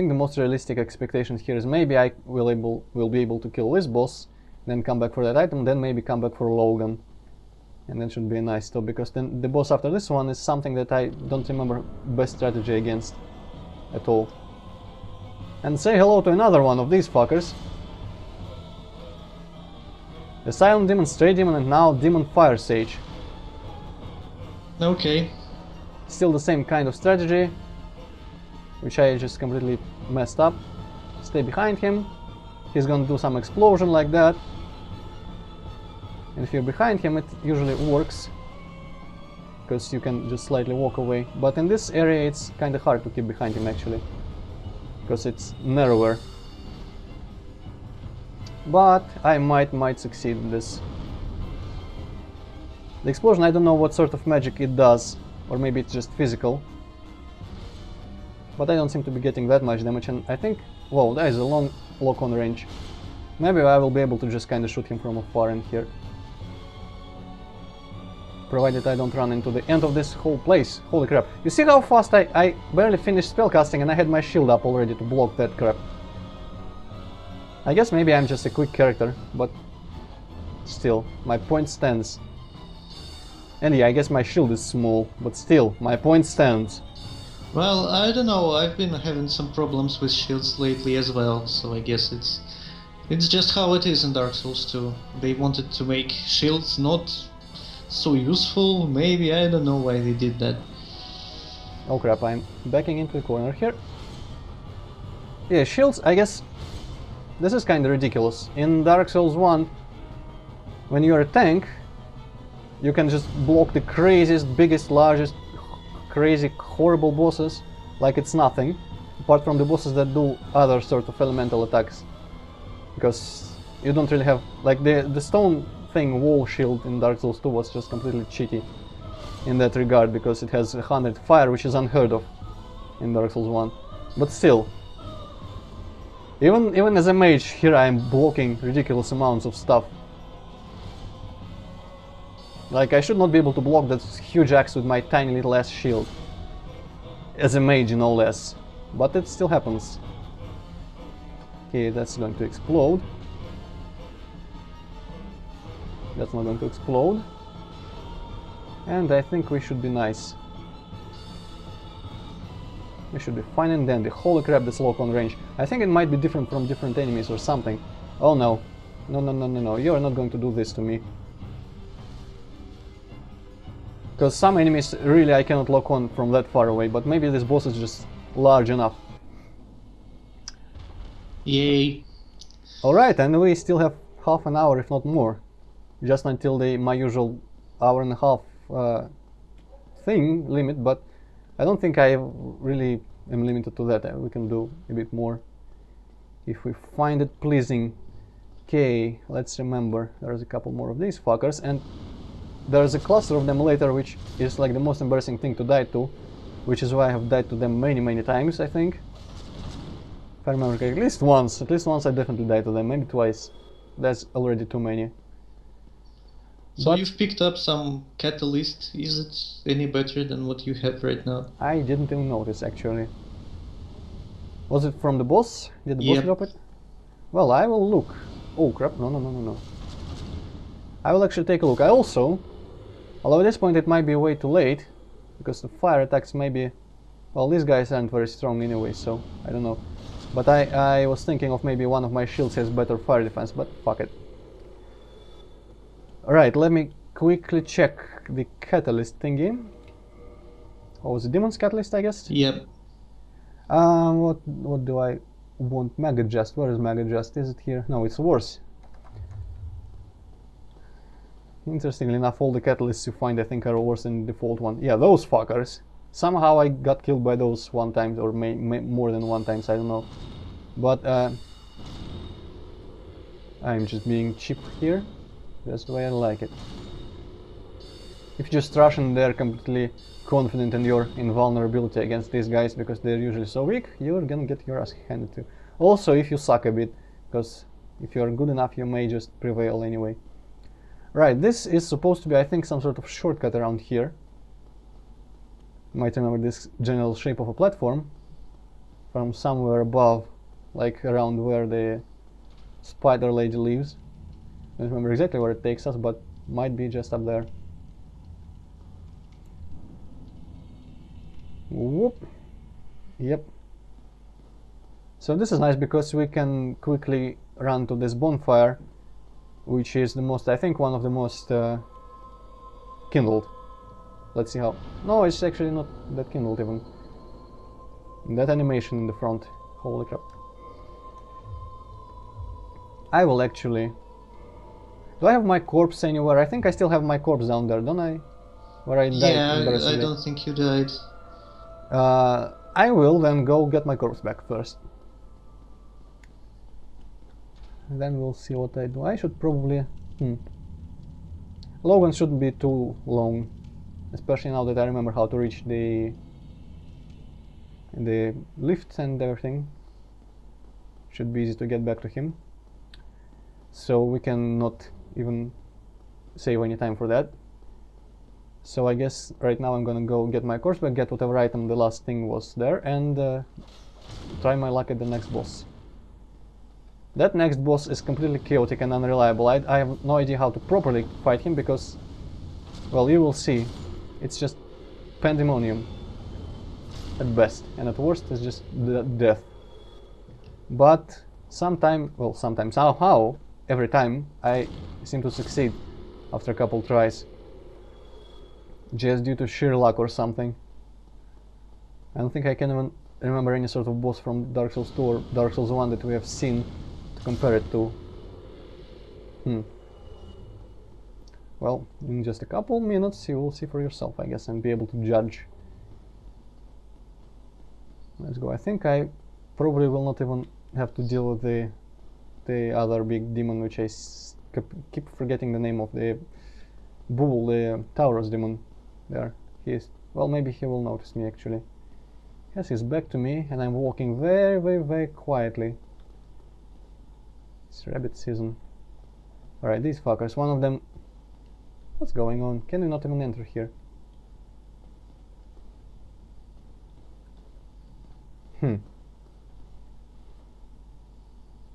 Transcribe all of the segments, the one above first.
think the most realistic expectation here is maybe I will be able to kill this boss, then come back for that item, then maybe come back for Logan. And that should be a nice stop, because then the boss after this one is something that I don't remember best strategy against at all. And say hello to another one of these fuckers. The Silent Demon, Stray Demon, and now Demon Fire Sage. Okay. Still the same kind of strategy, which I just completely messed up. Stay behind him. He's gonna do some explosion like that. And if you're behind him, it usually works, because you can just slightly walk away. But in this area, it's kind of hard to keep behind him actually, because it's narrower. But I might succeed in this. The explosion, I don't know what sort of magic it does, or maybe it's just physical. But I don't seem to be getting that much damage, and I think, whoa, that is a long lock-on range. Maybe I will be able to just kind of shoot him from afar in here. Provided I don't run into the end of this whole place. Holy crap. You see how fast I barely finished spellcasting and I had my shield up already to block that crap. I guess maybe I'm just a quick character, but still, my point stands. And yeah, I guess my shield is small, but still, my point stands. Well, I don't know, I've been having some problems with shields lately as well, so I guess it's just how it is in Dark Souls 2. They wanted to make shields not so useful, maybe, I don't know why they did that. Oh crap, I'm backing into the corner here. Yeah, shields, I guess, this is kinda ridiculous. In Dark Souls 1, when you're a tank, you can just block the craziest, biggest, largest, crazy, horrible bosses like it's nothing, apart from the bosses that do other sort of elemental attacks. Because you don't really have, like, the stone thing, wall shield in Dark Souls 2 was just completely cheaty in that regard, because it has 100 fire, which is unheard of in Dark Souls 1. But still, even as a mage, here I am blocking ridiculous amounts of stuff. Like, I should not be able to block that huge axe with my tiny little ass shield. As a mage, no less. But it still happens. Okay, that's going to explode. That's not going to explode. And I think we should be nice. We should be fine and dandy. Holy crap, this lock-on range. I think it might be different from different enemies or something. Oh no. No, you're not going to do this to me. Because some enemies really I cannot lock on from that far away, but maybe this boss is just large enough. Yay. Alright, and we still have half an hour, if not more. Just until my usual hour and a half thing limit, but I don't think I really am limited to that. We can do a bit more if we find it pleasing. Okay, let's remember, there's a couple more of these fuckers, and there's a cluster of them later, which is like the most embarrassing thing to die to, which is why I have died to them many times, I think. If I remember correctly, at least once I definitely died to them, maybe twice. That's already too many. So you've picked up some catalyst. Is it any better than what you have right now? I didn't even notice, actually. Was it from the boss? Did the boss drop it? Well, I will look. Oh crap, no. I will actually take a look. I also, although at this point it might be way too late, because the fire attacks maybe, well, these guys aren't very strong anyway, so I don't know. But I was thinking of maybe one of my shields has better fire defense, but fuck it. Alright, let me quickly check the catalyst thingy. Oh, was it Demon's Catalyst, I guess? Yep. What do I want? Mega Just. Where is Mega Just? Is it here? No, it's worse. Interestingly enough, all the catalysts you find, I think, are worse than the default one. Yeah, those fuckers. Somehow I got killed by those one time, or more than one times, I don't know. But I'm just being cheap here. That's the way I like it. If you just rush and they're completely confident in your invulnerability against these guys, because they're usually so weak, you're gonna get your ass handed to. Also, if you suck a bit, because if you're good enough, you may just prevail anyway. Right, this is supposed to be, I think, some sort of shortcut around here. You might remember this general shape of a platform. from somewhere above, like around where the spider lady lives. I don't remember exactly where it takes us, but might be just up there. Whoop. Yep. So this is nice because we can quickly run to this bonfire, which is the most, I think, one of the most kindled. Let's see how. No, it's actually not that kindled even. That animation in the front. Holy crap. I will actually... Do I have my corpse anywhere? I think I still have my corpse down there, don't I? Where I died. Yeah, I don't think you died. I will then go get my corpse back first. And then we'll see what I do. I should probably... Logan shouldn't be too long. Especially now that I remember how to reach the lift and everything. Should be easy to get back to him. So we can not even save any time for that. So I guess right now I'm gonna go get my corpse back, get whatever item the last thing was there, and try my luck at the next boss. That next boss is completely chaotic and unreliable. I have no idea how to properly fight him because, well, you will see. It's just pandemonium at best, and at worst it's just death. But sometime, well, sometimes, somehow, every time I seem to succeed after a couple tries. Just due to sheer luck or something. I don't think I can even remember any sort of boss from Dark Souls 2 or Dark Souls 1 that we have seen to compare it to. Well, in just a couple minutes you will see for yourself, I guess, and be able to judge. Let's go. I think I probably will not even have to deal with the other big demon, which I keep forgetting the name of, the bull, the Taurus demon. There he is. Well, maybe he will notice me actually. Yes, he's back to me, and I'm walking very, very, very quietly. It's rabbit season. Alright, these fuckers, one of them... What's going on? Can we not even enter here?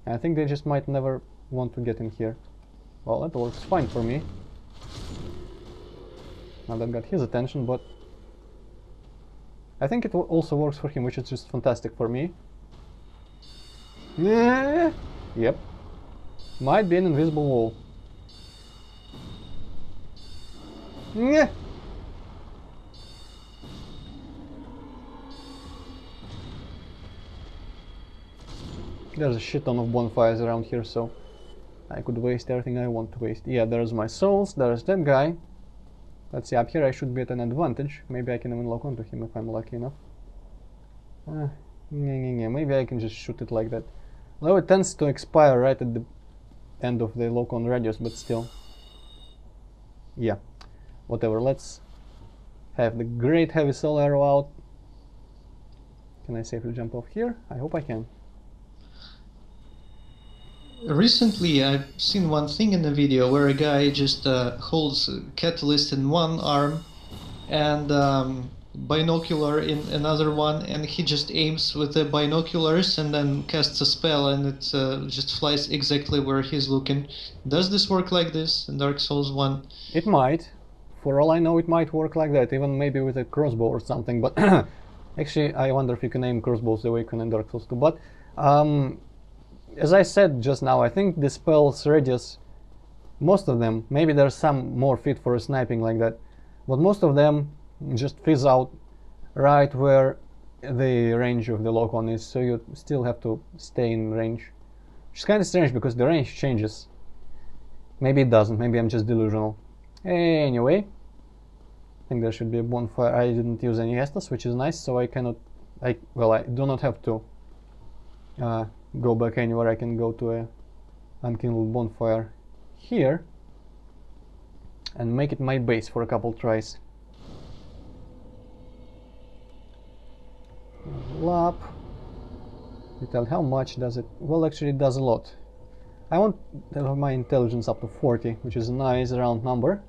I think they just might never want to get in here. Well, that works fine for me. Now that got his attention, but I think it also works for him, which is just fantastic for me. Yep. Might be an invisible wall. There's a shit ton of bonfires around here, so I could waste everything I want to waste. Yeah, there's my souls, there's that guy. Let's see, up here I should be at an advantage. Maybe I can even lock onto him if I'm lucky enough. Maybe I can just shoot it like that. Though it tends to expire right at the end of the lock-on radius, but still. Yeah, whatever, let's have the great heavy soul arrow out. Can I safely jump off here? I hope I can. Recently I've seen one thing in a video where a guy just holds catalyst in one arm and binocular in another one, and he just aims with the binoculars and then casts a spell, and it just flies exactly where he's looking. Does this work like this in Dark Souls 1? It might. For all I know, it might work like that, even maybe with a crossbow or something, but actually I wonder if you can aim crossbows the way you can in Dark Souls 2. But as I said just now, I think the spell's radius, most of them, maybe there's some more fit for sniping like that, but most of them just fizz out right where the range of the lock-on is, so you still have to stay in range. Which is kind of strange because the range changes. Maybe it doesn't, maybe I'm just delusional. Anyway, I think there should be a bonfire. I didn't use any Estus, which is nice, so I cannot... I do not have to go back anywhere. I can go to a unkindled bonfire here and make it my base for a couple tries. Up. You tell how much does it? Well, actually it does a lot. I want to have my intelligence up to 40, which is a nice round number,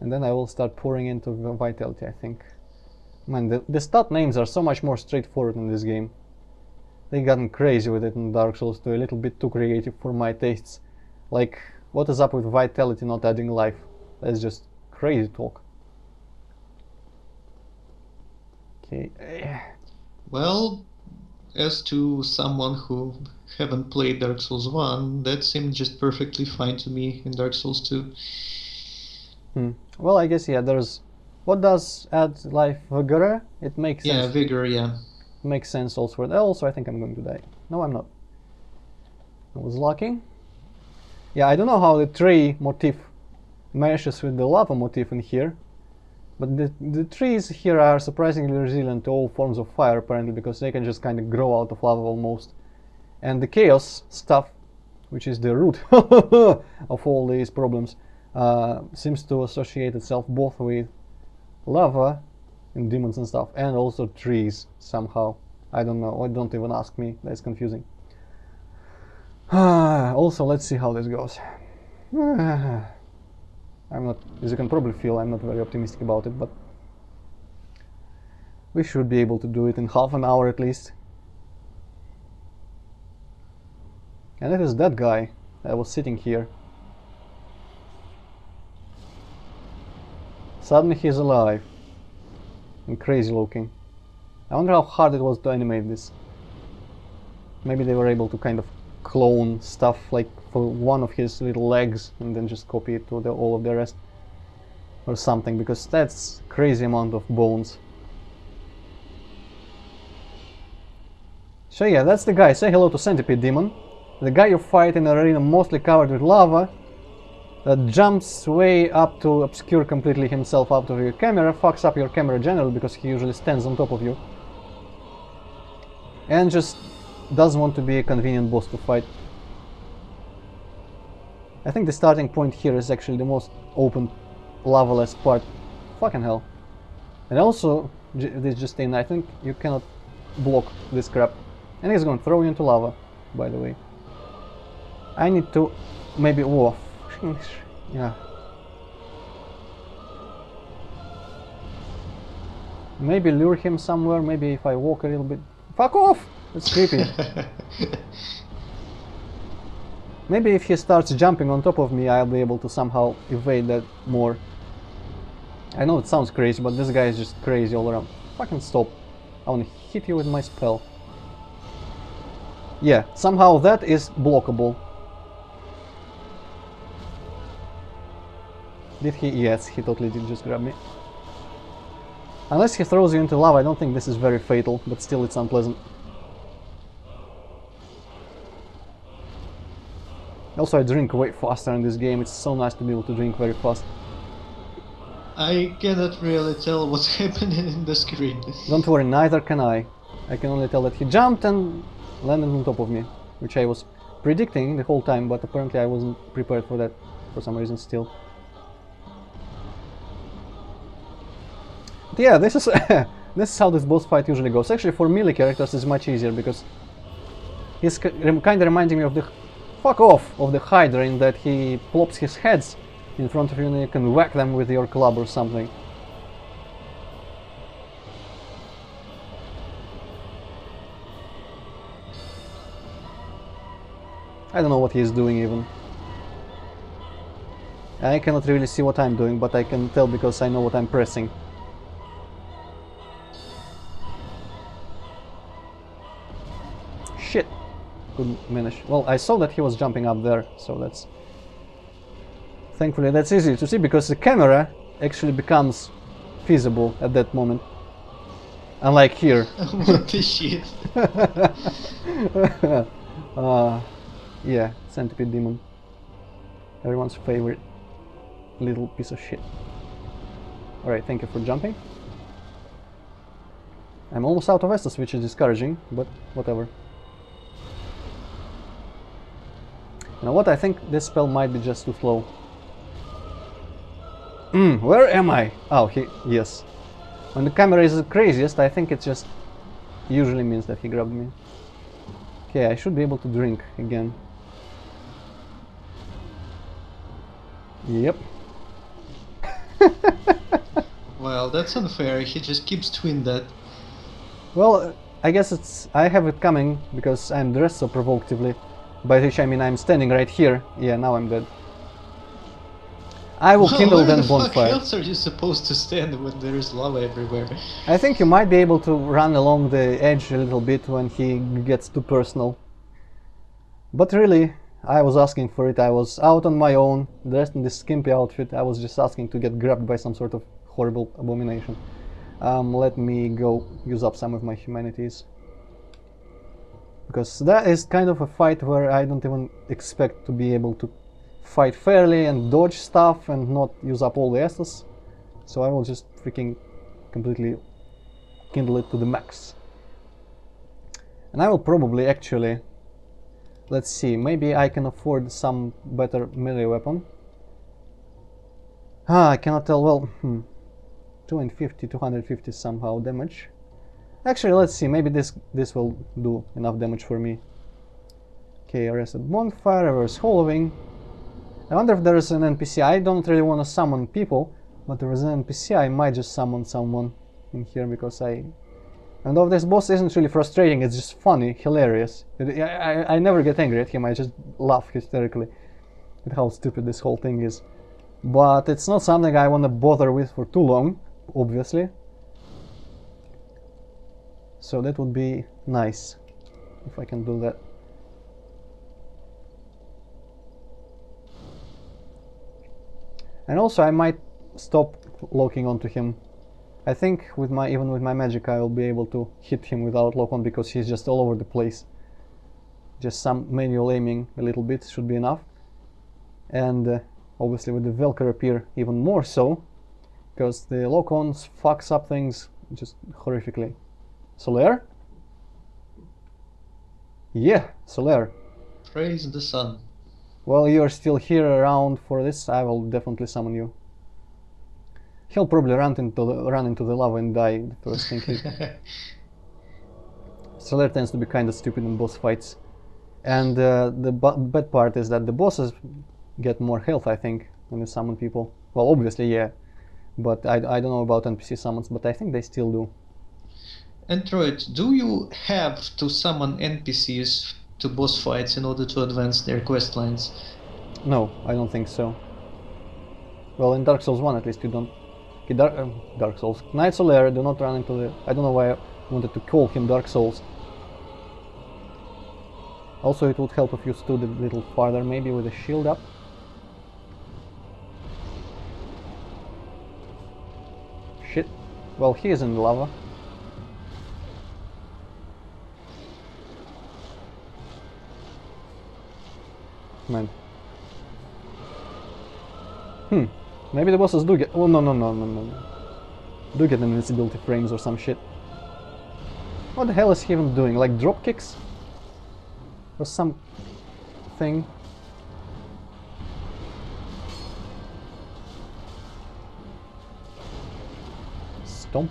and then I will start pouring into vitality, I think. Man, the stat names are so much more straightforward in this game. They gotten crazy with it in Dark Souls 2, a little bit too creative for my tastes. Like, what is up with vitality not adding life? That's just crazy talk. Okay. Well, as to someone who haven't played Dark Souls 1, that seemed just perfectly fine to me in Dark Souls 2. Well, I guess, yeah, there's... What does add life? Vigor? It makes sense. Yeah, vigor, yeah. Makes sense also for that. Also, I think I'm going to die. No, I'm not. I was lucky. Yeah, I don't know how the tree motif meshes with the lava motif in here. But the trees here are surprisingly resilient to all forms of fire, apparently, because they can just kind of grow out of lava almost. And the chaos stuff, which is the root of all these problems, seems to associate itself both with lava and demons and stuff, and also trees somehow. I don't know. Don't even ask me. That's confusing. Also, let's see how this goes. I'm not, as you can probably feel, I'm not very optimistic about it, but we should be able to do it in half an hour at least. And it is that guy that was sitting here. Suddenly he's alive and crazy looking. I wonder how hard it was to animate this. Maybe they were able to kind of clone stuff like for one of his little legs and then just copy it to all of the rest or something, because that's crazy amount of bones. So yeah, that's the guy. Say hello to Centipede Demon. The guy you fight in an arena mostly covered with lava that jumps way up to obscure completely himself out of your camera, fucks up your camera generally because he usually stands on top of you, and just doesn't want to be a convenient boss to fight. I think the starting point here is actually the most open, lava-less part. Fucking hell. And also, this just in, I think you cannot block this crap. And he's going to throw you into lava, by the way. I need to maybe... Whoa. Yeah. Maybe lure him somewhere, maybe if I walk a little bit... Fuck off! That's creepy. Maybe if he starts jumping on top of me, I'll be able to somehow evade that more. I know it sounds crazy, but this guy is just crazy all around. Fucking stop. I wanna hit you with my spell. Yeah, somehow that is blockable. Did he? Yes, he totally did just grab me. Unless he throws you into lava, I don't think this is very fatal, but still it's unpleasant. Also, I drink way faster in this game. It's so nice to be able to drink very fast. I cannot really tell what's happening in the screen. Don't worry, neither can I. I can only tell that he jumped and landed on top of me, which I was predicting the whole time, but apparently I wasn't prepared for that for some reason still. But yeah, this is this is how this boss fight usually goes. Actually, for melee characters it's much easier because he's kind of reminding me of the fuck off of the Hydra in that he plops his heads in front of you and you can whack them with your club or something. I don't know what he's doing even. I cannot really see what I'm doing, but I can tell because I know what I'm pressing. Shit! Couldn't manage. Well, I saw that he was jumping up there, so that's... Thankfully that's easy to see because the camera actually becomes feasible at that moment. Unlike here. What the shit? Yeah, Centipede Demon. Everyone's favorite little piece of shit. Alright, thank you for jumping. I'm almost out of Estus, which is discouraging, but whatever. You know what, I think this spell might be just too slow. Where am I? Oh, yes. When the camera is the craziest, I think it just usually means that he grabbed me. Okay, I should be able to drink again. Yep. Well, that's unfair, he just keeps doing that. Well, I guess I have it coming because I'm dressed so provocatively, by which I mean I'm standing right here. Yeah, now I'm dead. I will kindle then bonfire. Where the fuck else are you supposed to stand when there is lava everywhere? I think you might be able to run along the edge a little bit when he gets too personal. But really, I was asking for it. I was out on my own, dressed in this skimpy outfit. I was just asking to get grabbed by some sort of horrible abomination. Let me go use up some of my humanities. Because that is kind of a fight where I don't even expect to be able to fight fairly and dodge stuff and not use up all the Estus. So I will just freaking completely kindle it to the max. And I will probably actually, let's see, maybe I can afford some better melee weapon. I cannot tell, well, 250 somehow damage. Actually, let's see, maybe this will do enough damage for me. Okay, arrested bonfire, reverse hollowing. I wonder if there is an NPC. I don't really want to summon people, but there is an NPC. I might just summon someone in here because and though this boss isn't really frustrating, it's just funny, hilarious. I never get angry at him, I just laugh hysterically at how stupid this whole thing is. But it's not something I want to bother with for too long, obviously. So that would be nice if I can do that. And also I might stop locking onto him. I think even with my magic I will be able to hit him without lock on because he's just all over the place. Just some manual aiming a little bit should be enough. And obviously with the Velker even more so, because the lock-ons fucks up things just horrifically. Solaire? Yeah, Solaire. Praise the sun. Well, you're still here around for this, I will definitely summon you. He'll probably run into the lava and die the first thing he... Solaire tends to be kind of stupid in boss fights. And the bad part is that the bosses get more health, I think, when you summon people. Well, obviously, yeah. But I don't know about NPC summons, but I think they still do. Antroid, do you have to summon NPCs to boss fights in order to advance their quest lines? No, I don't think so. Well, in Dark Souls 1 at least you don't. Okay, Dark Souls. Knight Solaire, do not run into the... I don't know why I wanted to call him Dark Souls. Also, it would help if you stood a little farther, maybe with a shield up. Shit. Well, he is in the lava. Man. Maybe the bosses do get... Oh, no. Do get invincibility frames or some shit. What the hell is he even doing? Like drop kicks? Or some thing? Stomp.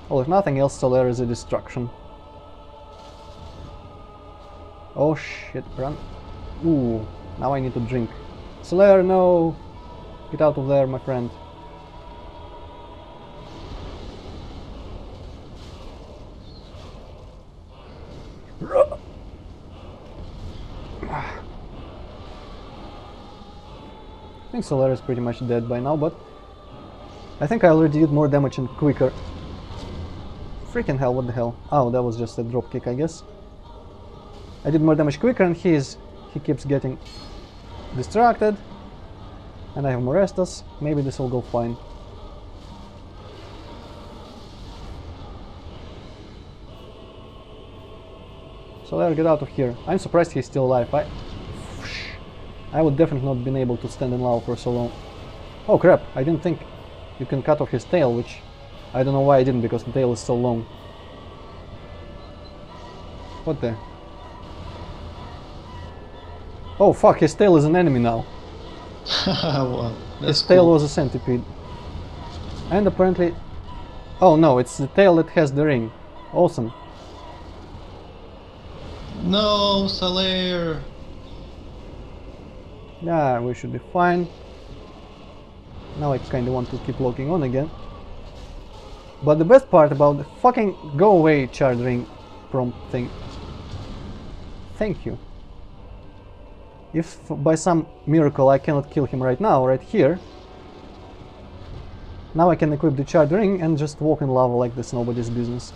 Well, if nothing else, Solaire is a distraction. Oh shit, run. Ooh, now I need to drink. Solaire, no! Get out of there, my friend. I think Solaire is pretty much dead by now, but I think I already did more damage and quicker. Freaking hell, what the hell? Oh, that was just a drop kick, I guess. I did more damage quicker and he keeps getting distracted. And I have more Estus. Maybe this will go fine. Solaire, get out of here. I'm surprised he's still alive. I would definitely not have been able to stand in lava for so long. Oh crap, I didn't think you can cut off his tail, which I don't know why I didn't, because the tail is so long. What the... Oh fuck, his tail is an enemy now. Wow, his tail was a centipede. And apparently... Oh no, it's the tail that has the ring. Awesome. No, Solaire! Yeah, we should be fine. Now I kinda want to keep locking on again. But the best part about the fucking go away charge ring prompt thing. Thank you. If by some miracle I cannot kill him right now, right here, now I can equip the charge ring and just walk in lava like this nobody's business.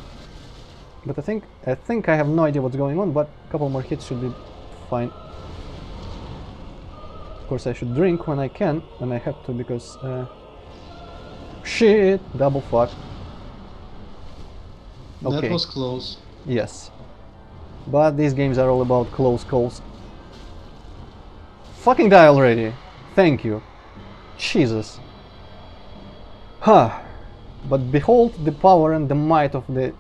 But I think I have no idea what's going on, but a couple more hits should be fine. Of course I should drink when I can, when I have to, because shit, double fuck. Okay. That was close. Yes. But these games are all about close calls. Fucking die already! Thank you. Jesus. Huh. But behold the power and the might of the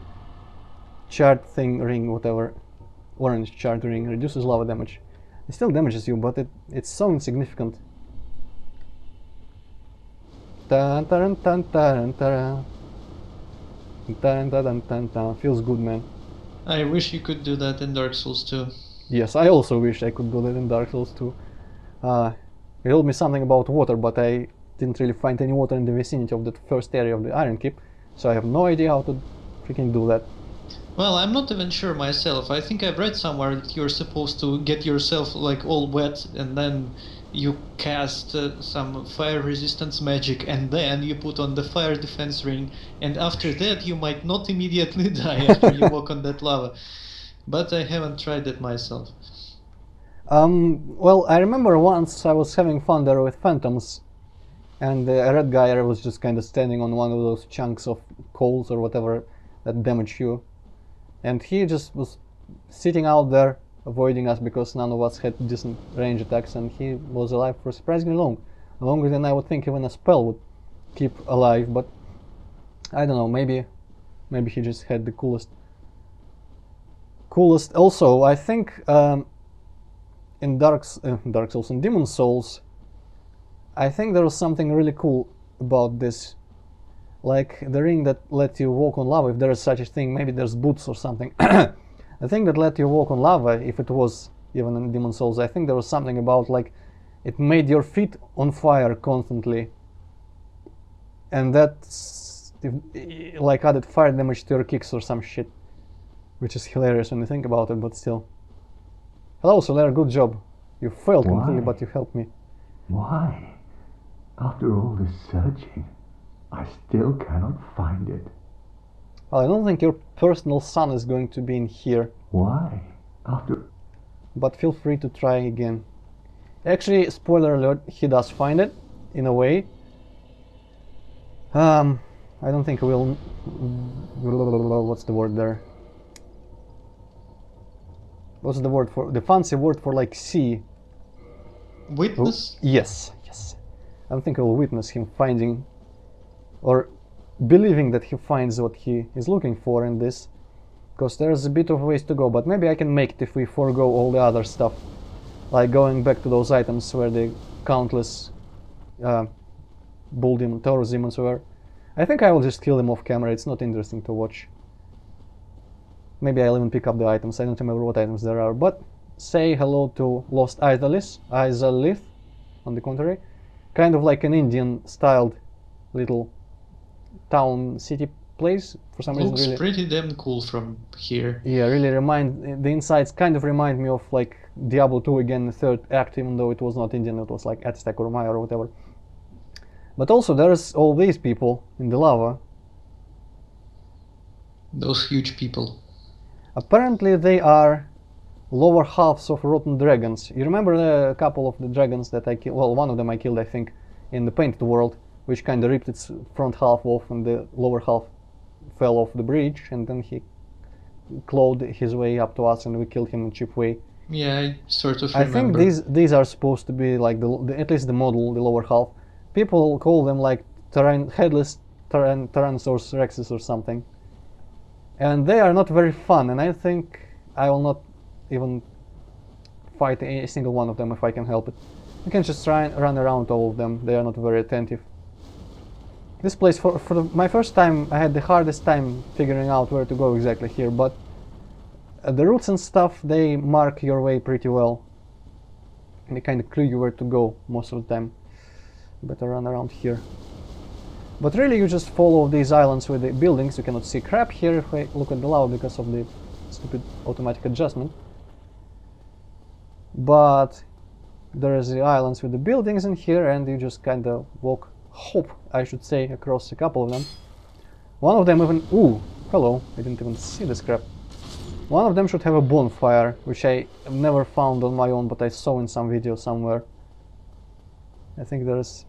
charred thing ring, whatever. Orange charred ring reduces lava damage. It still damages you, but it's so insignificant. Tan taran tan taran taran. Tan taran tan tan. Feels good, man. I wish you could do that in Dark Souls 2. Yes, I also wish I could do that in Dark Souls 2. You told me something about water, but I didn't really find any water in the vicinity of that first area of the Iron Keep, so I have no idea how to freaking do that. Well, I'm not even sure myself. I think I've read somewhere that you're supposed to get yourself like all wet and then you cast some fire resistance magic and then you put on the fire defense ring, and after that you might not immediately die after you walk on that lava. But I haven't tried that myself. Well, I remember once I was having fun there with phantoms, and a red guy was just kind of standing on one of those chunks of coals or whatever that damage you, and he just was sitting out there avoiding us because none of us had decent range attacks, and he was alive for surprisingly long, longer than I would think even a spell would keep alive. But I don't know, maybe he just had the coolest. Also, I think in Dark Souls and Demon Souls, I think there was something really cool about this, like the ring that let you walk on lava, if there is such a thing. Maybe there's boots or something. The thing that let you walk on lava, if it was even in Demon Souls, I think there was something about like it made your feet on fire constantly, and that's like added fire damage to your kicks or some shit, which is hilarious when you think about it, but still. Hello, Solaire, good job. You failed completely, but you helped me. Why? After all this searching, I still cannot find it. Well, I don't think your personal son is going to be in here. Why? But feel free to try again. Actually, spoiler alert, he does find it, in a way. I don't think we'll... What's the word there? What's the word for... the fancy word for like see? Witness? Yes. I don't think we'll witness him finding or believing that he finds what he is looking for in this, because there's a bit of ways to go, but maybe I can make it if we forego all the other stuff, like going back to those items where the countless bull demon, Taurus demons were. I think I will just kill them off camera, it's not interesting to watch. Maybe I'll even pick up the items, I don't remember what items there are, but say hello to Lost Izalith, on the contrary. Kind of like an Indian styled little town city place for some reason. Looks really pretty damn cool from here. Yeah, really the insides kind of remind me of like Diablo 2 again, the third act, even though it was not Indian, it was like Aztec or Maya or whatever. But also there's all these people in the lava. Those huge people. Apparently they are lower halves of rotten dragons. You remember a couple of the dragons that I killed? Well, one of them I killed, I think, in the Painted World, which kind of ripped its front half off and the lower half fell off the bridge, and then he clawed his way up to us and we killed him in a cheap way. Yeah, I sort of remember. I think these are supposed to be like at least the model, the lower half. People call them like headless Tyrannosaurus Rexes or something. And they are not very fun, and I think I will not even fight a single one of them if I can help it. You can just try and run around all of them, they are not very attentive. This place, my first time, I had the hardest time figuring out where to go exactly here, but the routes and stuff, they mark your way pretty well. They kind of clue you where to go most of the time. Better run around here. But really you just follow these islands with the buildings. You cannot see crap here if I look at the lava because of the stupid automatic adjustment. But there is the islands with the buildings in here, and you just kind of hop, I should say, across a couple of them. One of them even... Ooh, hello, I didn't even see this crap. One of them should have a bonfire, which I have never found on my own, but I saw in some video somewhere. I think there's...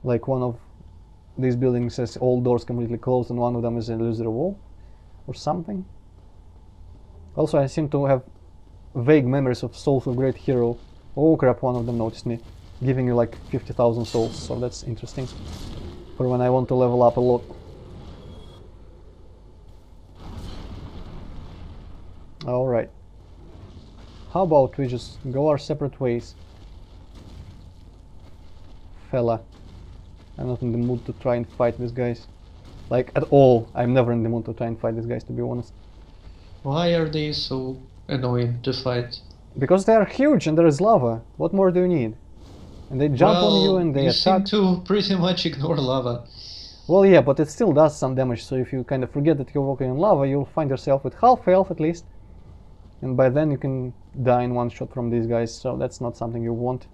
like one of these buildings has all doors completely closed, and one of them is an illusory wall or something. Also, I seem to have vague memories of Souls of Great Hero. Oh crap, one of them noticed me, giving you like 50,000 souls, so that's interesting for when I want to level up a lot. Alright, how about we just go our separate ways, fella. I'm not in the mood to try and fight these guys. Like, at all. I'm never in the mood to try and fight these guys, to be honest. Why are they so annoying to fight? Because they are huge and there is lava. What more do you need? And they jump on you and they attack. You seem to pretty much ignore lava. Well, yeah, but it still does some damage, so if you kind of forget that you're walking in lava, you'll find yourself with half health at least. And by then you can die in one shot from these guys, so that's not something you want.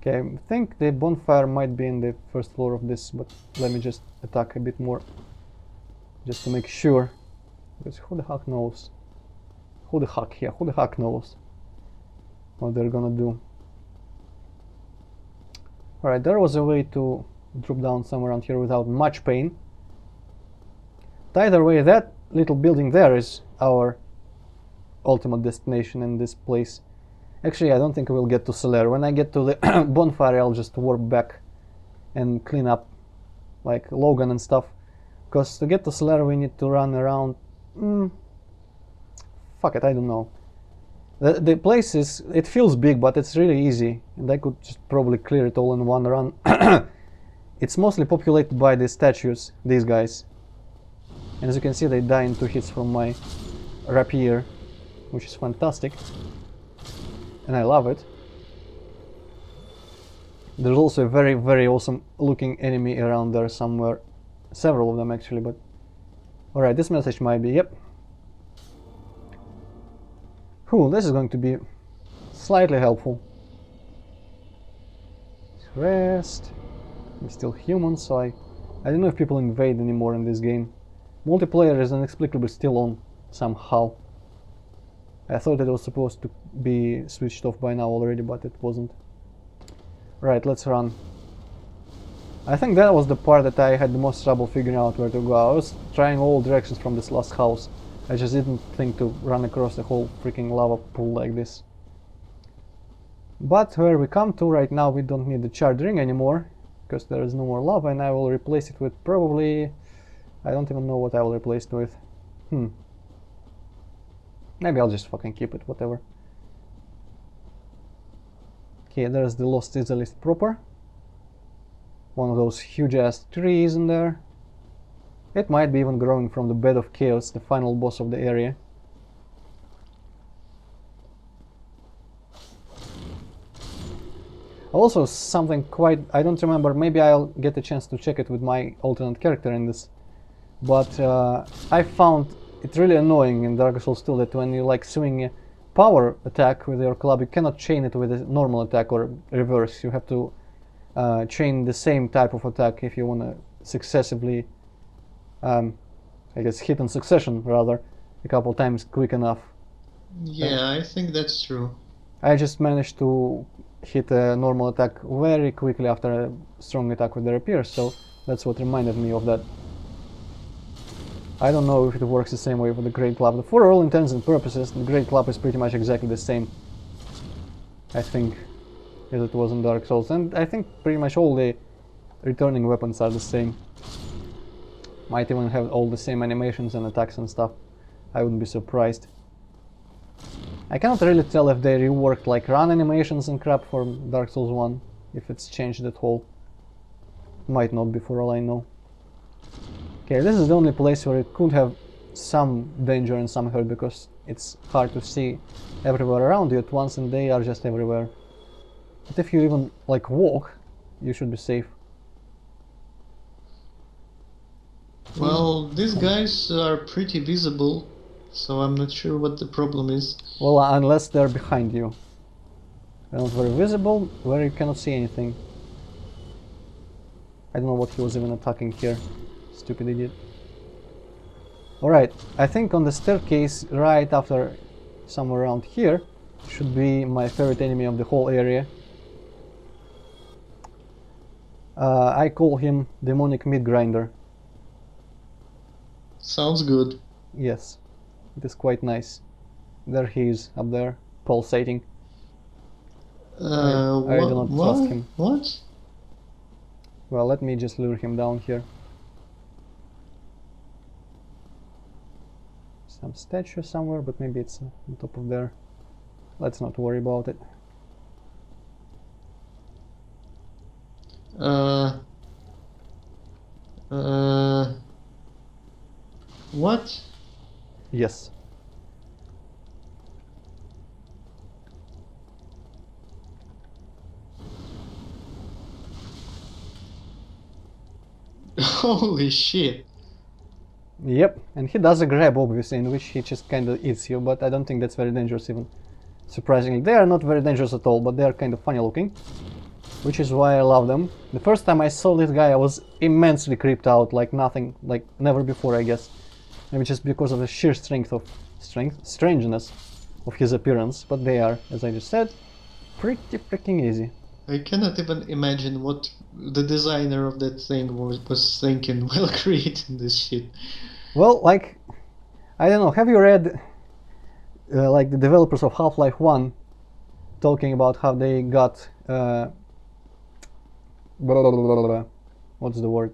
Okay, I think the bonfire might be in the first floor of this, but let me just attack a bit more, just to make sure. Because who the heck knows? Who the heck knows what they're gonna do? Alright, there was a way to drop down somewhere around here without much pain. But either way, that little building there is our ultimate destination in this place. Actually, I don't think we'll get to Solaire. When I get to the bonfire, I'll just warp back and clean up, like Logan and stuff. Because to get to Solaire, we need to run around... fuck it, I don't know. The place is... it feels big, but it's really easy. And I could just probably clear it all in one run. It's mostly populated by the statues, these guys. And as you can see, they die in 2 hits from my rapier, which is fantastic. And I love it. There's also a very, very awesome looking enemy around there somewhere. Several of them actually, but... Alright, this message might be... yep. Cool, this is going to be slightly helpful. Rest. I'm still human, so I don't know if people invade anymore in this game. Multiplayer is inexplicably still on somehow. I thought it was supposed to be switched off by now already, but it wasn't. Right, let's run. I think that was the part that I had the most trouble figuring out where to go. I was trying all directions from this last house. I just didn't think to run across the whole freaking lava pool like this. But where we come to right now, we don't need the charred ring anymore, because there is no more lava, and I will replace it with probably... I don't even know what I will replace it with. Maybe I'll just fucking keep it, whatever. Okay, there's the Lost Isolist proper. One of those huge ass trees in there. It might be even growing from the Bed of Chaos, the final boss of the area. Also something quite... I don't remember, maybe I'll get a chance to check it with my alternate character in this. But I found it really annoying in Dark Souls 2 that when you like swing a power attack with your club, you cannot chain it with a normal attack or reverse. You have to chain the same type of attack if you want to successively, I guess, hit in succession rather, a couple times quick enough. Yeah, I think that's true. I just managed to hit a normal attack very quickly after a strong attack with the rapier, so that's what reminded me of that. I don't know if it works the same way with the Great Club. For all intents and purposes, the Great Club is pretty much exactly the same, I think, as it was in Dark Souls. And I think pretty much all the returning weapons are the same. Might even have all the same animations and attacks and stuff. I wouldn't be surprised. I cannot really tell if they reworked like run animations and crap for Dark Souls 1, if it's changed at all. Might not be, for all I know. Okay, this is the only place where it could have some danger and some hurt, because it's hard to see everywhere around you at once and they are just everywhere. But if you even like walk, you should be safe. Well, these guys are pretty visible, so I'm not sure what the problem is. Well, unless they're behind you. They're not very visible, where you cannot see anything. I don't know what he was even attacking here. Stupid idiot. Alright, I think on the staircase right after, somewhere around here, should be my favorite enemy of the whole area. I call him Demonic Meat Grinder. Sounds good. Yes, it is quite nice. There he is, up there, pulsating. I do not trust him. What? Well, let me just lure him down here. Some statue somewhere, but maybe it's on top of there. Let's not worry about it. What? Yes. Holy shit. Yep, and he does a grab, obviously, in which he just kind of eats you, but I don't think that's very dangerous even. Surprisingly, they are not very dangerous at all, but they are kind of funny looking, which is why I love them. The first time I saw this guy, I was immensely creeped out, like nothing, like never before, I guess. Maybe just because of the sheer strangeness of his appearance, but they are, as I just said, pretty freaking easy. I cannot even imagine what the designer of that thing was thinking while creating this shit. Well, like, I don't know, have you read like the developers of Half-Life 1 talking about how they got what's the word?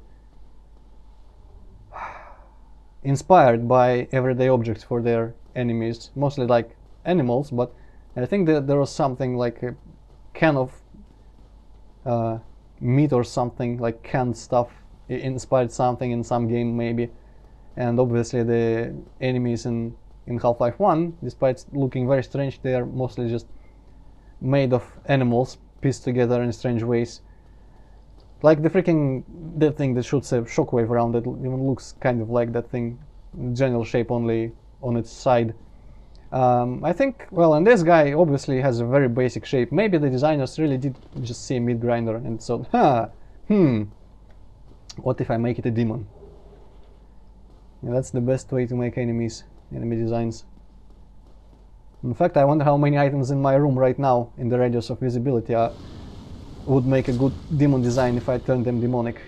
Inspired by everyday objects for their enemies, mostly like animals, but I think that there was something like a can of meat or something, like canned stuff, inspired something in some game maybe. And obviously the enemies in Half-Life 1, despite looking very strange, they are mostly just made of animals pieced together in strange ways. Like the freaking that thing that shoots a shockwave around it even looks kind of like that thing, general shape only on its side. I think, well, and this guy obviously has a very basic shape. Maybe the designers really did just see a meat grinder and thought, what if I make it a demon? Yeah, that's the best way to make enemy designs. In fact, I wonder how many items in my room right now in the radius of visibility would make a good demon design if I turned them demonic.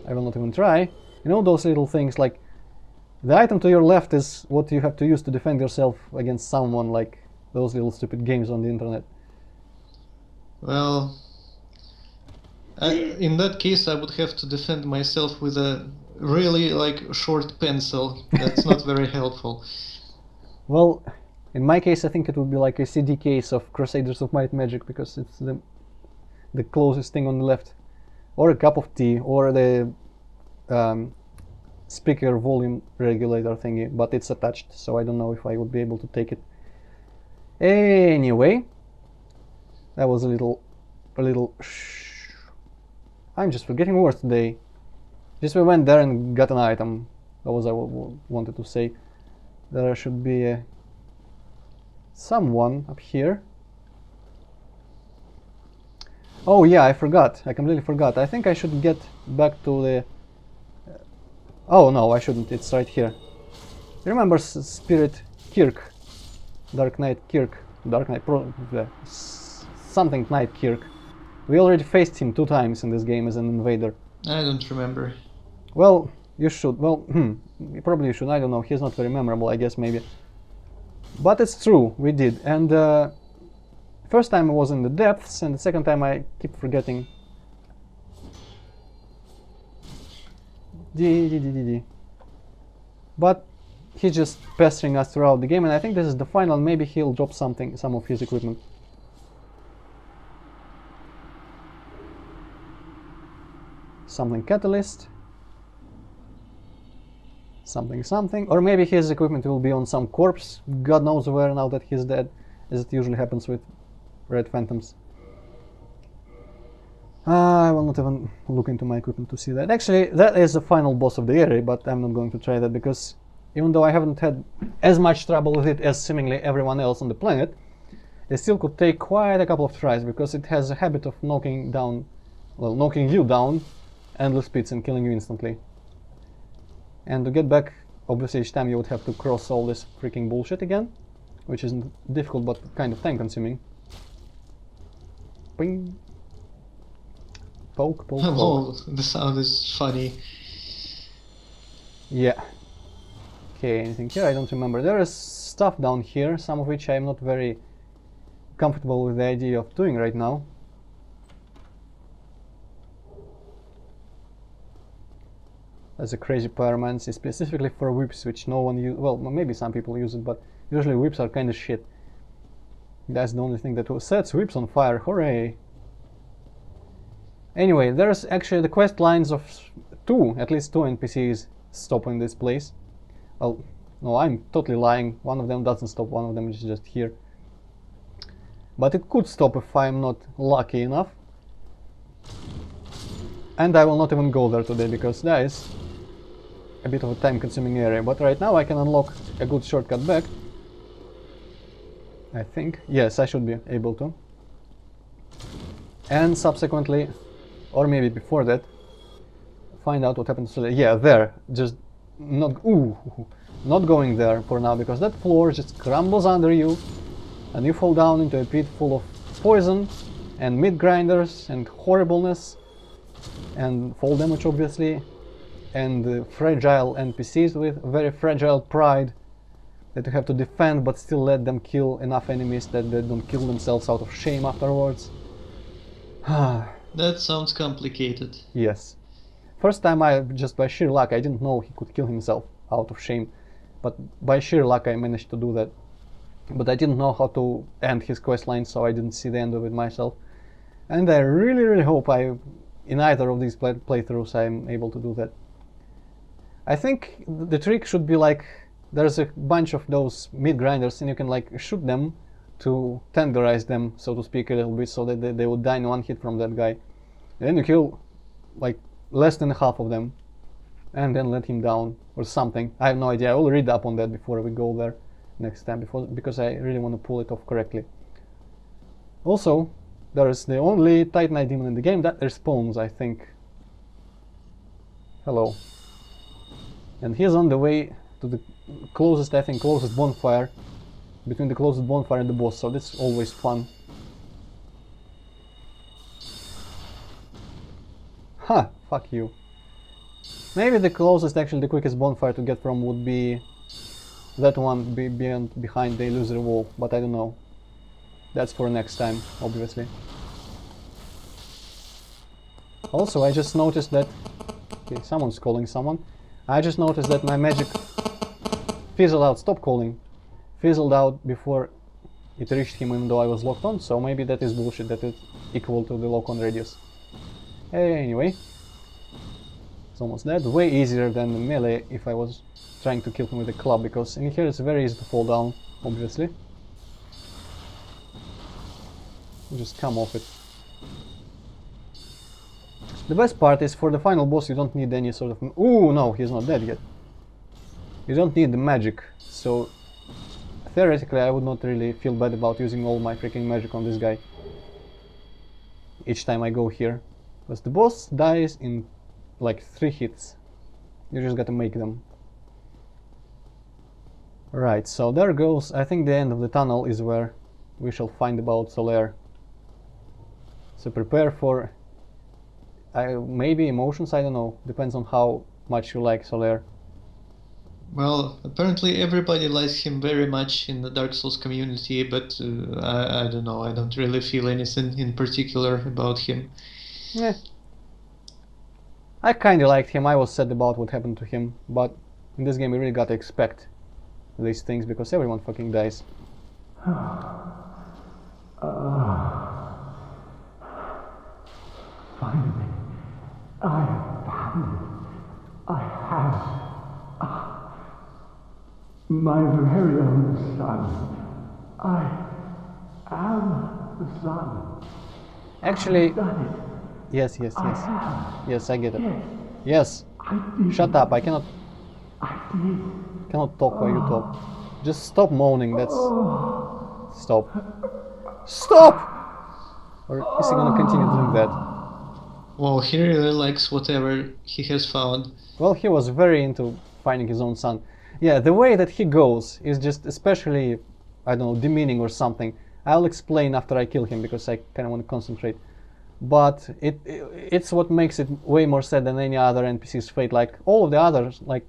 I will not even try. You know those little things, like the item to your left is what you have to use to defend yourself against someone, like those little stupid games on the internet. Well, in that case I would have to defend myself with a really short pencil. That's not very helpful. Well, in my case I think it would be like a CD case of Crusaders of Might and Magic, because it's the closest thing on the left. Or a cup of tea, or the speaker volume regulator thingy, but it's attached, so I don't know if I would be able to take it. Anyway, that was a little I'm just forgetting words today. Just we went there and got an item. That was what I wanted to say. There should be someone up here. Oh yeah, I forgot. I completely forgot. I think I should get back to the... Oh no, I shouldn't. It's right here. Remember Spirit Kirk? Dark Knight Kirk. Something Knight Kirk. We already faced him 2 times in this game as an invader. I don't remember. Well, you should. Well, probably you should. I don't know. He's not very memorable, I guess, maybe. But it's true, we did. And first time I was in the depths, and the second time I keep forgetting. But he's just pestering us throughout the game, and I think this is the final. Maybe he'll drop some of his equipment. Something catalyst. Something. Or maybe his equipment will be on some corpse, God knows where, now that he's dead, as it usually happens with Red Phantoms. I will not even look into my equipment to see that. Actually, that is the final boss of the area, but I'm not going to try that because even though I haven't had as much trouble with it as seemingly everyone else on the planet, it still could take quite a couple of tries because it has a habit of knocking you down endless speeds and killing you instantly. And to get back, obviously each time you would have to cross all this freaking bullshit again, which isn't difficult but kind of time consuming. Ping. Poke, poke, poke. Oh, the sound is funny. Yeah. Okay, anything here? I don't remember. There is stuff down here, some of which I'm not very comfortable with the idea of doing right now. There's a crazy pyromancy specifically for whips, which no one use. Well, maybe some people use it, but usually whips are kind of shit. That's the only thing that sets whips on fire. Hooray! Anyway, there's actually the quest lines of at least two NPCs stop in this place. Well, no, I'm totally lying. One of them doesn't stop, one of them is just here. But it could stop if I'm not lucky enough. And I will not even go there today because that is a bit of a time-consuming area. But right now I can unlock a good shortcut back. I think. Yes, I should be able to. And subsequently, or maybe before that, find out what happened to Solaire. Yeah, there. Just not going there for now because that floor just crumbles under you and you fall down into a pit full of poison and meat grinders and horribleness and fall damage obviously and fragile NPCs with very fragile pride that you have to defend but still let them kill enough enemies that they don't kill themselves out of shame afterwards. That sounds complicated. Yes. First time just by sheer luck, I didn't know he could kill himself out of shame, but by sheer luck I managed to do that. But I didn't know how to end his questline, so I didn't see the end of it myself. And I really hope in either of these playthroughs I'm able to do that. I think the trick should be like, there's a bunch of those meat grinders and you can like shoot them to tenderize them, so to speak, a little bit, so that they would die in one hit from that guy. And then you kill like less than half of them and then let him down or something. I have no idea. I will read up on that before we go there next time because I really want to pull it off correctly. Also, there is the only Titanite demon in the game that respawns, I think. Hello. And he's on the way to the closest bonfire, between the closest bonfire and the boss, so that's always fun. Ha! Fuck you. Maybe the quickest bonfire to get from would be that one behind the illusory wall, but I don't know. That's for next time, obviously. Also, I just noticed that... Okay, someone's calling someone. I just noticed that my magic fizzled out. Stop calling. Fizzled out before it reached him, even though I was locked on, so maybe that is bullshit, that it's equal to the lock-on radius. Anyway. It's almost dead. Way easier than the melee if I was trying to kill him with a club, because in here it's very easy to fall down, obviously. Just come off it. The best part is for the final boss you don't need any sort of... Ooh, no, he's not dead yet. You don't need the magic, so theoretically I would not really feel bad about using all my freaking magic on this guy each time I go here. Because the boss dies in like 3 hits. You just gotta make them. Right, so there goes, I think the end of the tunnel is where we shall find about Solaire. So prepare for maybe emotions, I don't know, depends on how much you like Solaire. Well, apparently everybody likes him very much in the Dark Souls community, but I don't know, I don't really feel anything in particular about him. Yeah. I kinda liked him. I was sad about what happened to him, but in this game you really gotta expect these things because everyone fucking dies. Finally, I have found it. I have. My very own son. I am the son. Actually, I've done it. Yes, yes, I yes. have. Yes, I get it. Yes, Yes. I did. Shut up. I cannot I did. talk while you talk. Just stop moaning. That's Oh. stop. Stop! Or is he gonna continue doing that? Well, he really likes whatever he has found. Well, he was very into finding his own son. Yeah, the way that he goes is just especially, I don't know, demeaning or something. I'll explain after I kill him because I kind of want to concentrate. But it's what makes it way more sad than any other NPC's fate. Like all of the others, like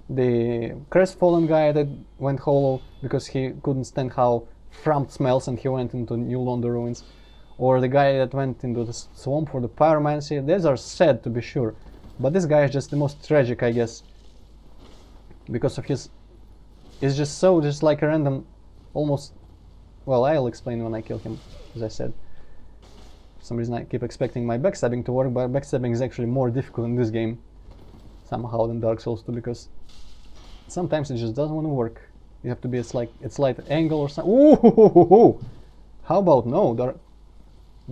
the crestfallen guy that went hollow because he couldn't stand how Frump smells and he went into New London ruins. Or the guy that went into the swamp for the pyromancy. These are sad to be sure. But this guy is just the most tragic, I guess. Because of his... It's just so, just like a random, almost... Well, I'll explain when I kill him, as I said. For some reason I keep expecting my backstabbing to work, but backstabbing is actually more difficult in this game. Somehow than Dark Souls 2, because... Sometimes it just doesn't want to work. You have to be a slight angle or something. Ooh! How about no?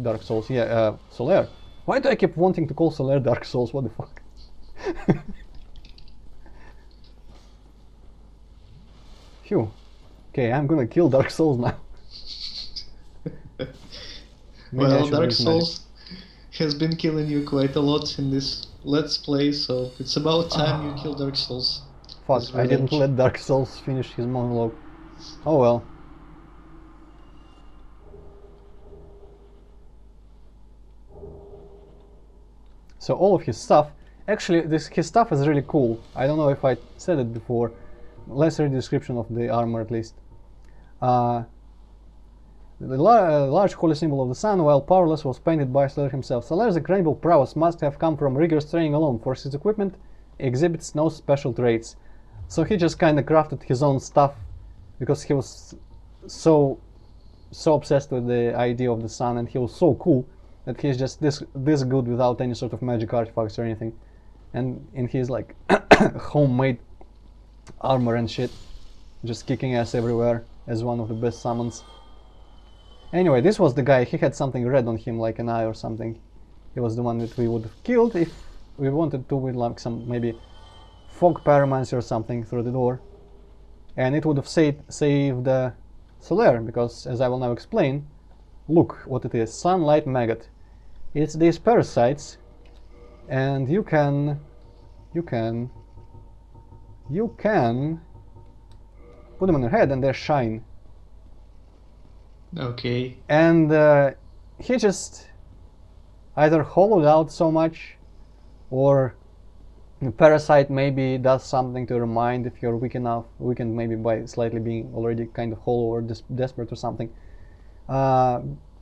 Dark Souls, yeah, Solaire. Why do I keep wanting to call Solaire Dark Souls? What the fuck? Phew. Okay, I'm gonna kill Dark Souls now. Well, Dark Souls has been killing you quite a lot in this Let's Play, so it's about time you kill Dark Souls. Fuck, I didn't let Dark Souls finish his monologue. Oh well. So all of his stuff, actually his stuff is really cool. I don't know if I said it before. Let's read the description of the armor at least. The large holy symbol of the sun, while powerless, was painted by Solaire himself. Solaire's incredible prowess must have come from rigorous training alone, for his equipment exhibits no special traits. So he just kind of crafted his own stuff because he was so obsessed with the idea of the sun, and he was so cool that he's just this good without any sort of magic artifacts or anything. And in his like homemade armor and shit, just kicking ass everywhere as one of the best summons. Anyway, this was the guy. He had something red on him, like an eye or something. He was the one that we would have killed if we wanted to, with like some maybe fog pyromancy or something through the door, and it would have saved Solaire, because as I will now explain, look what it is. Sunlight maggot. It's these parasites, and you can put them on your head and they shine. Okay. And he just either hollowed out so much, or the parasite maybe does something to your mind if you're weakened maybe by slightly being already kind of hollow or desperate or something.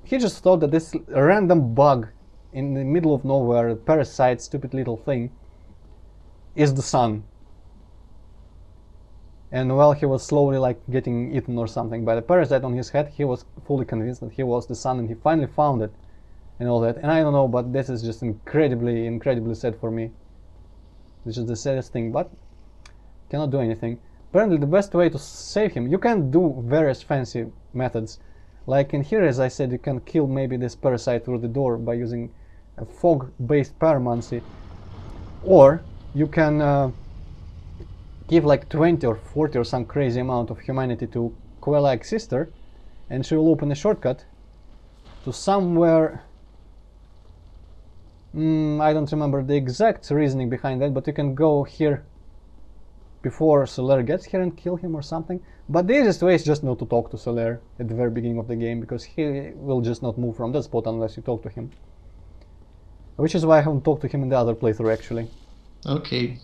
He just thought that this random bug in the middle of nowhere, parasite, stupid little thing, is the sun. And while he was slowly like getting eaten or something by the parasite on his head, he was fully convinced that he was the sun, and he finally found it and all that. And I don't know, but this is just incredibly sad for me. This is the saddest thing, but cannot do anything. Apparently the best way to save him, you can do various fancy methods. Like in here, as I said, you can kill maybe this parasite through the door by using a fog-based pyromancy. Or you can give like 20 or 40 or some crazy amount of humanity to Quelaag's sister, and she will open a shortcut to somewhere. I don't remember the exact reasoning behind that, but you can go here before Solaire gets here and kill him or something. But the easiest way is just not to talk to Solaire at the very beginning of the game, because he will just not move from that spot unless you talk to him. Which is why I haven't talked to him in the other playthrough, actually. Okay.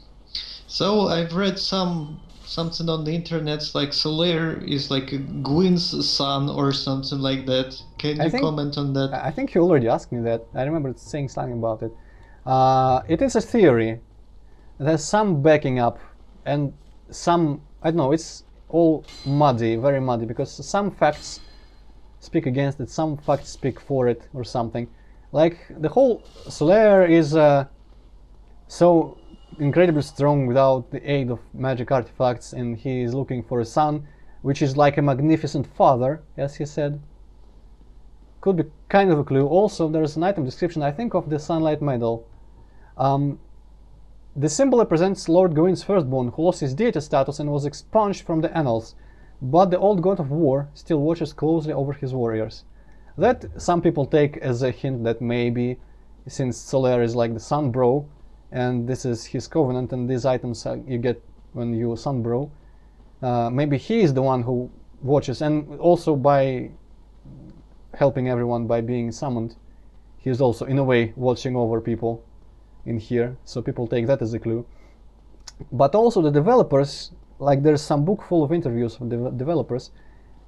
So I've read something on the internet, like Solaire is like Gwyn's son or something like that. Can you comment on that? I think you already asked me that. I remember saying something about it. It is a theory. There's some backing up, and some, I don't know, it's all muddy, very muddy, because some facts speak against it, some facts speak for it or something. Like the whole Solaire is so incredibly strong without the aid of magic artifacts, and he is looking for a son, which is like a magnificent father, as he said. could be kind of a clue. Also, there's an item description, I think, of the Sunlight Medal. The symbol represents Lord Gawain's firstborn, who lost his deity status and was expunged from the annals, but the old god of war still watches closely over his warriors. That some people take as a hint that maybe, since Solaire is like the Sun Bro, and this is his covenant, and these items you get when you Sun Bro, maybe he is the one who watches, and also by helping everyone by being summoned, he is also in a way watching over people in here, so people take that as a clue. But also the developers, like there's some book full of interviews with the developers,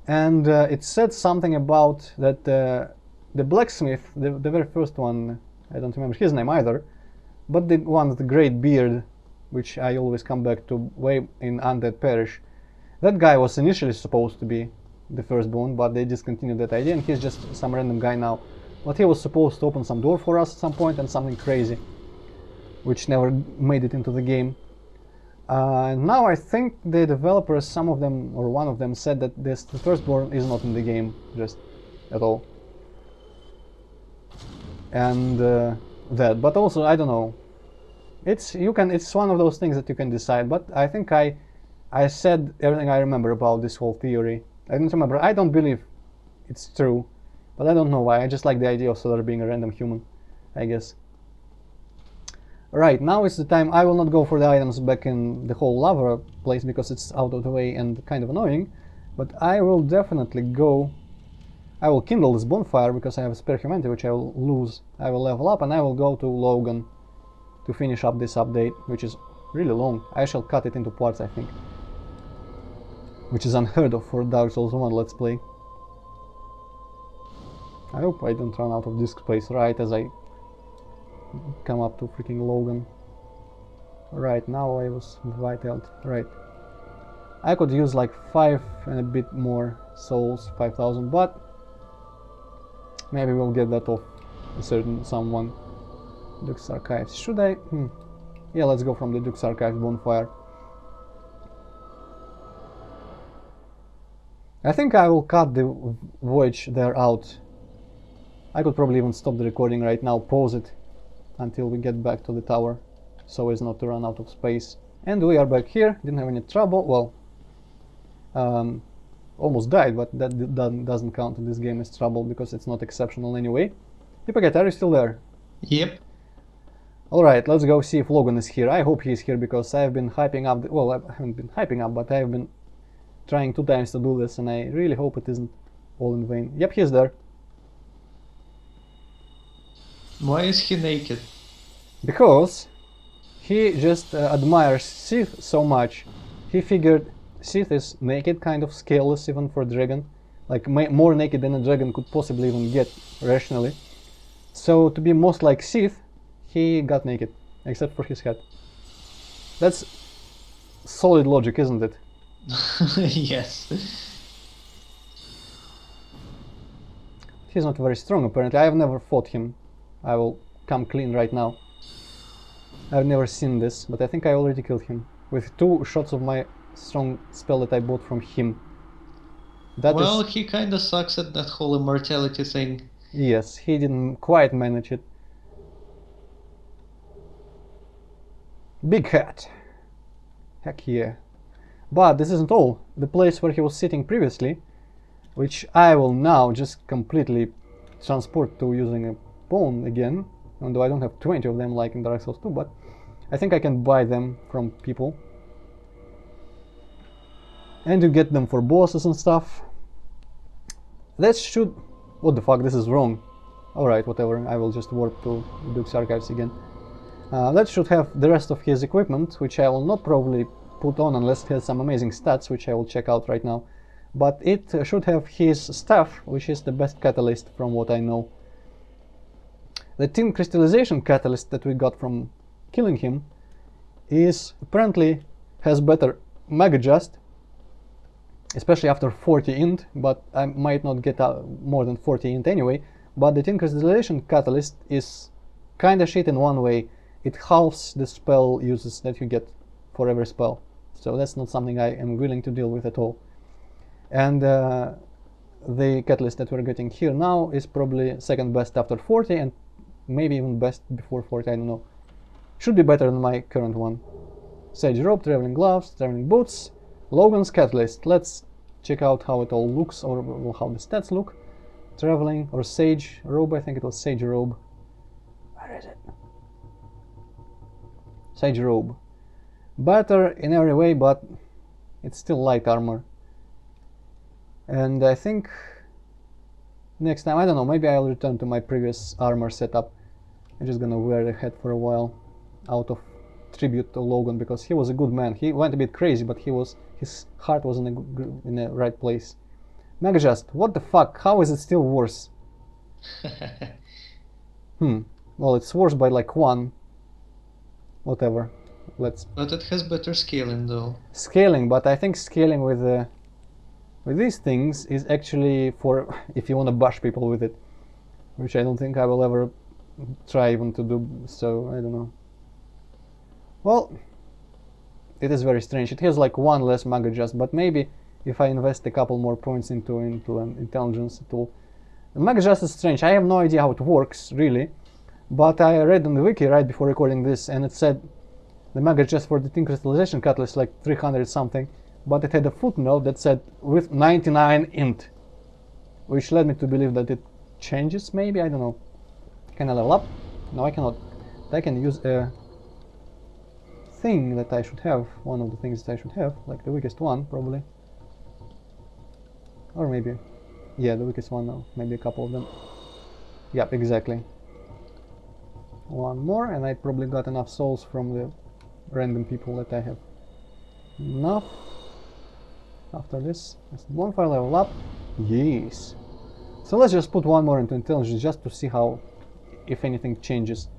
and it said something about that the blacksmith, the very first one, I don't remember his name either, but the one with the great beard, which I always come back to way in Undead Parish, that guy was initially supposed to be the firstborn, but they discontinued that idea and he's just some random guy now. But he was supposed to open some door for us at some point and something crazy, which never made it into the game. Now I think the developers, some of them or one of them, said that the firstborn is not in the game just at all. And that, but also I don't know. It's one of those things that you can decide. But I think I said everything I remember about this whole theory. I don't remember. I don't believe it's true, but I don't know why. I just like the idea of Solaire being a random human, I guess. Right, now is the time. I will not go for the items back in the whole lava place because it's out of the way and kind of annoying, but I will definitely go. I will kindle this bonfire because I have a spare humanity which I will lose. I will level up and I will go to Logan to finish up this update, which is really long. I shall cut it into parts, I think, which is unheard of for Dark Souls 1 Let's Play. I hope I don't run out of disk space right as I come up to freaking Logan. Right, now I was vitaled. Right. I could use like 5 and a bit more souls, 5,000, but maybe we'll get that off a certain someone. Duke's Archives. Should I? Yeah, let's go from the Duke's Archives bonfire. I think I will cut the voyage there out. I could probably even stop the recording right now, pause it until we get back to the tower, so as not to run out of space. And we are back here, didn't have any trouble, well, almost died, but that doesn't count in this game as trouble because it's not exceptional anyway. hipp0cat, are you still there? Yep. Alright, let's go see if Logan is here. I hope he is here because I've been hyping up, well, I haven't been hyping up, but I've been trying 2 times to do this and I really hope it isn't all in vain. Yep, he's there. Why is he naked? Because he just admires Sith so much. He figured Sith is naked, kind of scaleless even for a dragon, like more naked than a dragon could possibly even get rationally. So to be most like Sith, he got naked, except for his head. That's solid logic, isn't it? Yes. He's not very strong apparently. I have never fought him. I will come clean right now. I've never seen this, but I think I already killed him with 2 shots of my strong spell that I bought from him. Well, he kinda sucks at that whole immortality thing. Yes, he didn't quite manage it. Big hat. Heck yeah. But this isn't all. The place where he was sitting previously, which I will now just completely transport to using a bone again, although I don't have 20 of them like in Dark Souls 2, but I think I can buy them from people. And to get them for bosses and stuff. That should... What the fuck, this is wrong. Alright, whatever, I will just warp to Duke's Archives again. That should have the rest of his equipment, which I will not probably put on unless it has some amazing stats, which I will check out right now. But it should have his staff, which is the best catalyst from what I know. The tin crystallization catalyst that we got from killing him is apparently has better mag adjust, especially after 40 int, but I might not get more than 40 int anyway. But the tin crystallization catalyst is kinda shit in one way. It halves the spell uses that you get for every spell, so that's not something I am willing to deal with at all. And the catalyst that we're getting here now is probably second best after 40 and maybe even best before 40, I don't know. Should be better than my current one. Sage robe, traveling gloves, traveling boots, Logan's catalyst. Let's check out how it all looks, or well, how the stats look. Traveling or sage robe, I think it was sage robe. Where is it? Sage robe. Better in every way, but it's still light armor. And I think next time, I don't know, maybe I'll return to my previous armor setup. I'm just gonna wear the hat for a while out of tribute to Logan, because he was a good man. He went a bit crazy, but his heart was in the right place. Megajust, what the fuck? How is it still worse? Well, it's worse by like 1. Whatever. But it has better scaling though. Scaling, but I think scaling with these things is actually for if you want to bash people with it, which I don't think I will ever try even to do. So I don't know. Well, it is very strange. It has like 1 less mag adjust, but maybe if I invest a couple more points into an intelligence tool. Mag adjust is strange. I have no idea how it works really, but I read on the wiki right before recording this, and it said the mag adjust for the crystallization catalyst like 300 something, but it had a footnote that said with 99 int, which led me to believe that it changes maybe. I don't know. Can I level up? No, I cannot. I can use a thing that I should have, one of the things that I should have, like the weakest one probably, or maybe, yeah, the weakest one now, maybe a couple of them. Yep, exactly. One more, and I probably got enough souls from the random people that I have. Enough. After this, bonfire level up. Yes. So let's just put one more into intelligence just to see how, if anything changes.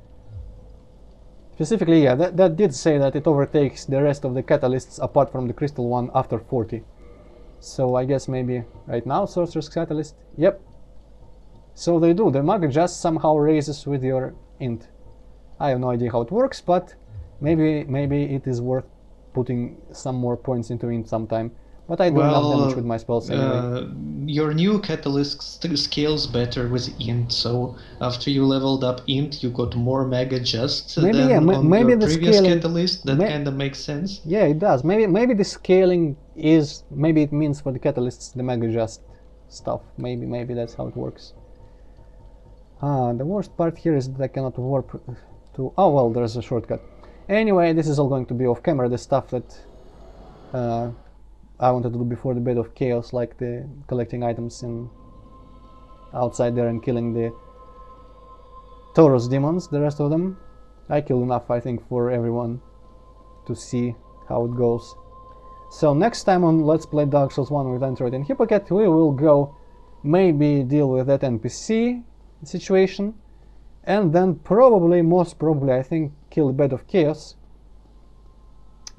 Specifically, yeah, that did say that it overtakes the rest of the catalysts apart from the crystal one after 40. So I guess maybe right now Sorcerer's Catalyst. Yep. So they do. The mag just somehow raises with your int. I have no idea how it works, but maybe it is worth putting some more points into int sometime. But I do enough damage with my spells anyway. Your new catalyst scales better with int, so after you leveled up int, you got more mag adjust than on maybe your the previous scaling, catalyst. That kind of makes sense. Yeah, it does. Maybe the scaling is, maybe it means for the catalysts the mag adjust stuff. Maybe that's how it works. The worst part here is that I cannot warp to. Oh well, there's a shortcut. Anyway, this is all going to be off camera. The stuff that I wanted to do before the Bed of Chaos, like the collecting items in outside there and killing the Tauros demons, the rest of them. I killed enough, I think, for everyone to see how it goes. So next time on Let's Play Dark Souls 1 with Antroid and hipp0cat, we will go maybe deal with that NPC situation, and then probably, most probably, I think, kill the Bed of Chaos.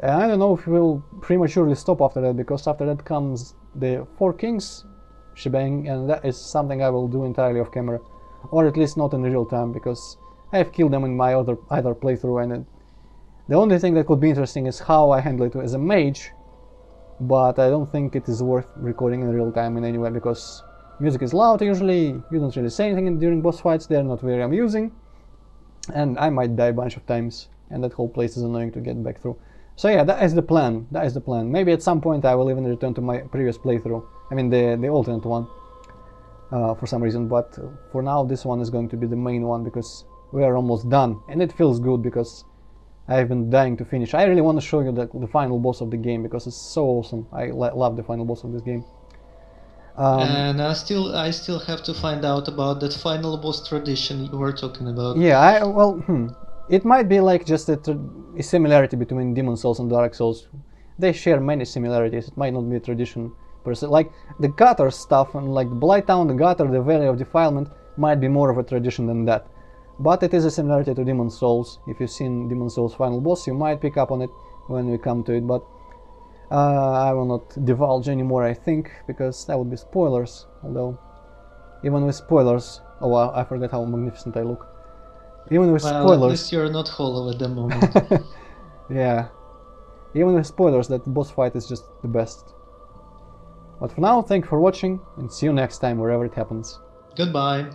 And I don't know if we'll prematurely stop after that, because after that comes the 4 Kings shebang, and that is something I will do entirely off camera, or at least not in real time, because I've killed them in my other playthrough, and the only thing that could be interesting is how I handle it as a mage, but I don't think it is worth recording in real time in any way, because music is loud usually, you don't really say anything during boss fights, they're not very amusing, and I might die a bunch of times, and that whole place is annoying to get back through. So yeah, that is the plan. Maybe at some point I will even return to my previous playthrough. I mean the alternate one, for some reason. But for now, this one is going to be the main one, because we are almost done, and it feels good because I've been dying to finish. I really want to show you the final boss of the game, because it's so awesome. I love the final boss of this game. And I still have to find out about that final boss tradition you were talking about. Yeah, it might be like just a similarity between Demon Souls and Dark Souls. They share many similarities. It might not be a tradition per se. Like the gutter stuff, and like the Blight Town, the gutter, the Valley of Defilement might be more of a tradition than that. But it is a similarity to Demon Souls. If you've seen Demon Souls final boss, you might pick up on it when we come to it. But I will not divulge anymore, I think, because that would be spoilers. Although, even with spoilers, oh, I forget how magnificent I look. Even with spoilers, at least you're not hollow at the moment. Yeah, even with spoilers, that boss fight is just the best. But for now, thank you for watching, and see you next time wherever it happens. Goodbye.